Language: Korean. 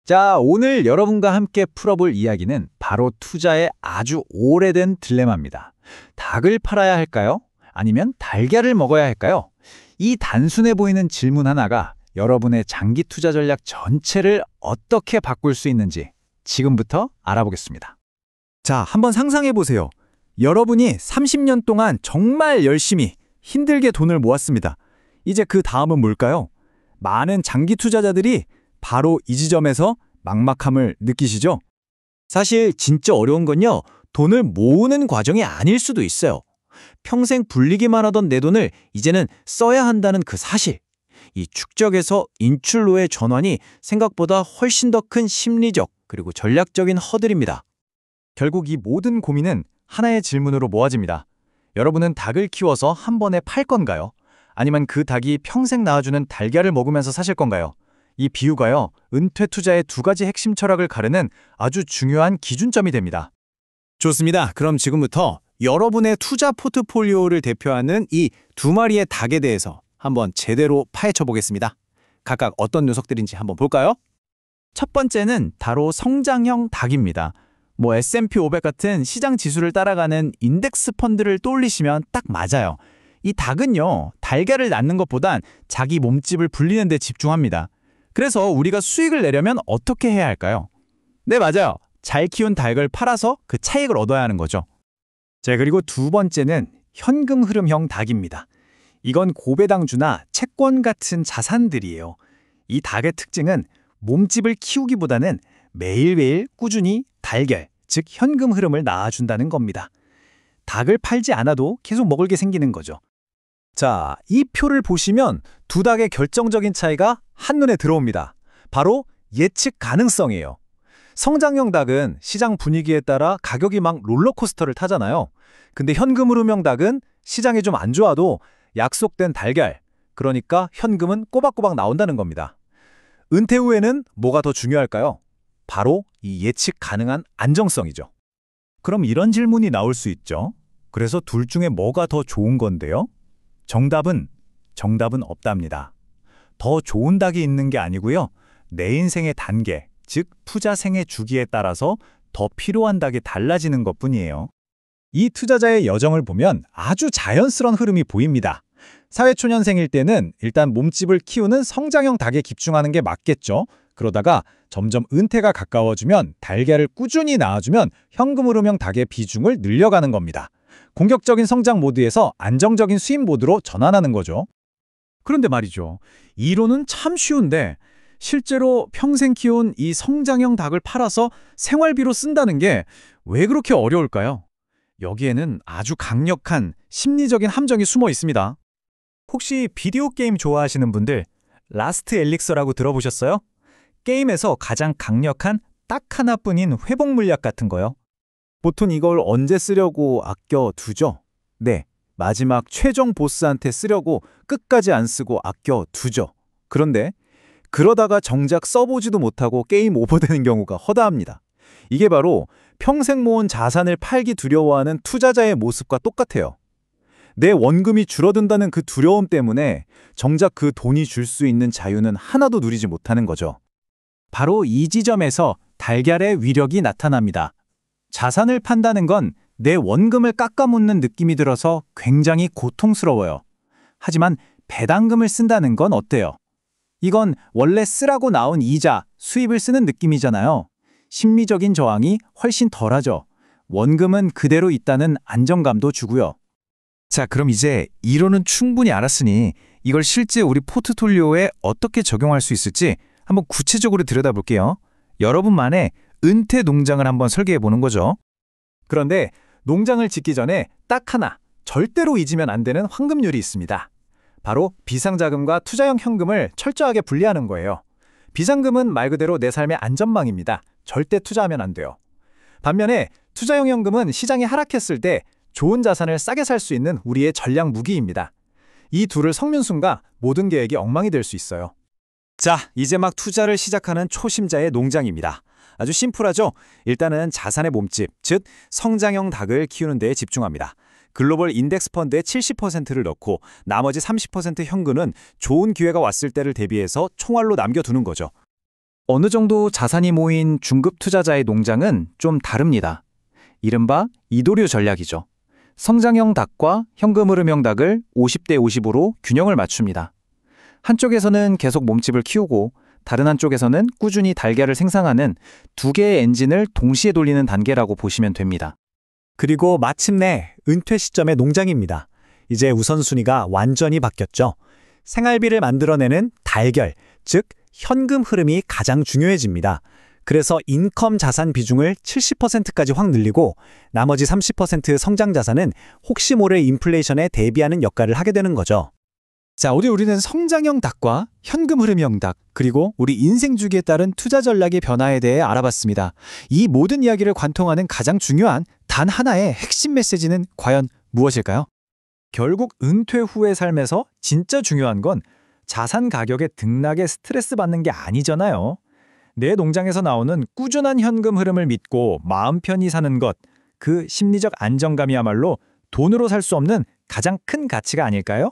자, 오늘 여러분과 함께 풀어볼 이야기는 바로 투자의 아주 오래된 딜레마입니다. 닭을 팔아야 할까요? 아니면 달걀을 먹어야 할까요? 이 단순해 보이는 질문 하나가 여러분의 장기 투자 전략 전체를 어떻게 바꿀 수 있는지 지금부터 알아보겠습니다. 자, 한번 상상해 보세요. 여러분이 30년 동안 정말 열심히 힘들게 돈을 모았습니다. 이제 그 다음은 뭘까요? 많은 장기 투자자들이 바로 이 지점에서 막막함을 느끼시죠? 사실 진짜 어려운 건요, 돈을 모으는 과정이 아닐 수도 있어요. 평생 불리기만 하던 내 돈을 이제는 써야 한다는 그 사실. 이 축적에서 인출로의 전환이 생각보다 훨씬 더 큰 심리적 그리고 전략적인 허들입니다. 결국 이 모든 고민은 하나의 질문으로 모아집니다. 여러분은 닭을 키워서 한 번에 팔 건가요? 아니면 그 닭이 평생 낳아주는 달걀을 먹으면서 사실 건가요? 이 비유가요, 은퇴 투자의 두 가지 핵심 철학을 가르는 아주 중요한 기준점이 됩니다. 좋습니다. 그럼 지금부터 여러분의 투자 포트폴리오를 대표하는 이 두 마리의 닭에 대해서 한번 제대로 파헤쳐 보겠습니다. 각각 어떤 녀석들인지 한번 볼까요? 첫 번째는 바로 성장형 닭입니다. S&P 500 같은 시장 지수를 따라가는 인덱스 펀드를 떠올리시면 딱 맞아요. 이 닭은요, 달걀을 낳는 것보단 자기 몸집을 불리는 데 집중합니다. 그래서 우리가 수익을 내려면 어떻게 해야 할까요? 네, 맞아요. 잘 키운 닭을 팔아서 그 차익을 얻어야 하는 거죠. 자, 그리고 두 번째는 현금 흐름형 닭입니다. 이건 고배당주나 채권 같은 자산들이에요. 이 닭의 특징은 몸집을 키우기보다는 매일매일 꾸준히 달걀, 즉 현금 흐름을 낳아준다는 겁니다. 닭을 팔지 않아도 계속 먹을 게 생기는 거죠. 자, 이 표를 보시면 두 닭의 결정적인 차이가 한눈에 들어옵니다. 바로 예측 가능성이에요. 성장형 닭은 시장 분위기에 따라 가격이 막 롤러코스터를 타잖아요. 근데 현금 흐름형 닭은 시장이 좀 안 좋아도 약속된 달걀, 그러니까 현금은 꼬박꼬박 나온다는 겁니다. 은퇴 후에는 뭐가 더 중요할까요? 바로 이 예측 가능한 안정성이죠. 그럼 이런 질문이 나올 수 있죠. 그래서 둘 중에 뭐가 더 좋은 건데요? 정답은 없답니다. 더 좋은 닭이 있는 게 아니고요. 내 인생의 단계, 즉 투자 생애 주기에 따라서 더 필요한 닭이 달라지는 것뿐이에요. 이 투자자의 여정을 보면 아주 자연스러운 흐름이 보입니다. 사회초년생일 때는 일단 몸집을 키우는 성장형 닭에 집중하는 게 맞겠죠. 그러다가 점점 은퇴가 가까워지면 달걀을 꾸준히 낳아주면 현금 흐름형 닭의 비중을 늘려가는 겁니다. 공격적인 성장 모드에서 안정적인 수입 모드로 전환하는 거죠. 그런데 말이죠. 이론은 참 쉬운데 실제로 평생 키운 이 성장형 닭을 팔아서 생활비로 쓴다는 게 왜 그렇게 어려울까요? 여기에는 아주 강력한 심리적인 함정이 숨어 있습니다. 혹시 비디오 게임 좋아하시는 분들 라스트 엘릭서라고 들어보셨어요? 게임에서 가장 강력한 딱 하나뿐인 회복 물약 같은 거요. 보통 이걸 언제 쓰려고 아껴두죠? 네, 마지막 최종 보스한테 쓰려고 끝까지 안 쓰고 아껴두죠. 그런데 그러다가 정작 써보지도 못하고 게임 오버되는 경우가 허다합니다. 이게 바로 평생 모은 자산을 팔기 두려워하는 투자자의 모습과 똑같아요. 내 원금이 줄어든다는 그 두려움 때문에 정작 그 돈이 줄 수 있는 자유는 하나도 누리지 못하는 거죠. 바로 이 지점에서 달걀의 위력이 나타납니다. 자산을 판다는 건 내 원금을 깎아묻는 느낌이 들어서 굉장히 고통스러워요. 하지만 배당금을 쓴다는 건 어때요? 이건 원래 쓰라고 나온 이자, 수입을 쓰는 느낌이잖아요. 심리적인 저항이 훨씬 덜하죠. 원금은 그대로 있다는 안정감도 주고요. 자, 그럼 이제 이론은 충분히 알았으니 이걸 실제 우리 포트폴리오에 어떻게 적용할 수 있을지 한번 구체적으로 들여다볼게요. 여러분만의 은퇴 농장을 한번 설계해 보는 거죠. 그런데 농장을 짓기 전에 딱 하나, 절대로 잊으면 안 되는 황금률이 있습니다. 바로 비상자금과 투자형 현금을 철저하게 분리하는 거예요. 비상금은 말 그대로 내 삶의 안전망입니다. 절대 투자하면 안 돼요. 반면에 투자형 현금은 시장이 하락했을 때 좋은 자산을 싸게 살 수 있는 우리의 전략 무기입니다. 이 둘을 섞는 순간 모든 계획이 엉망이 될 수 있어요. 자, 이제 막 투자를 시작하는 초심자의 농장입니다. 아주 심플하죠? 일단은 자산의 몸집, 즉 성장형 닭을 키우는 데에 집중합니다. 글로벌 인덱스 펀드의 70%를 넣고 나머지 30% 현금은 좋은 기회가 왔을 때를 대비해서 총알로 남겨두는 거죠. 어느 정도 자산이 모인 중급 투자자의 농장은 좀 다릅니다. 이른바 이도류 전략이죠. 성장형 닭과 현금 흐름형 닭을 50대 50으로 균형을 맞춥니다. 한쪽에서는 계속 몸집을 키우고 다른 한쪽에서는 꾸준히 달걀을 생산하는 두 개의 엔진을 동시에 돌리는 단계라고 보시면 됩니다. 그리고 마침내 은퇴 시점의 농장입니다. 이제 우선순위가 완전히 바뀌었죠. 생활비를 만들어내는 달걀, 즉 현금 흐름이 가장 중요해집니다. 그래서 인컴 자산 비중을 70%까지 확 늘리고 나머지 30% 성장 자산은 혹시 모를 인플레이션에 대비하는 역할을 하게 되는 거죠. 자, 우리는 성장형 닭과 현금 흐름형 닭, 그리고 우리 인생 주기에 따른 투자 전략의 변화에 대해 알아봤습니다. 이 모든 이야기를 관통하는 가장 중요한 단 하나의 핵심 메시지는 과연 무엇일까요? 결국 은퇴 후의 삶에서 진짜 중요한 건 자산 가격의 등락에 스트레스 받는 게 아니잖아요. 내 농장에서 나오는 꾸준한 현금 흐름을 믿고 마음 편히 사는 것, 그 심리적 안정감이야말로 돈으로 살 수 없는 가장 큰 가치가 아닐까요?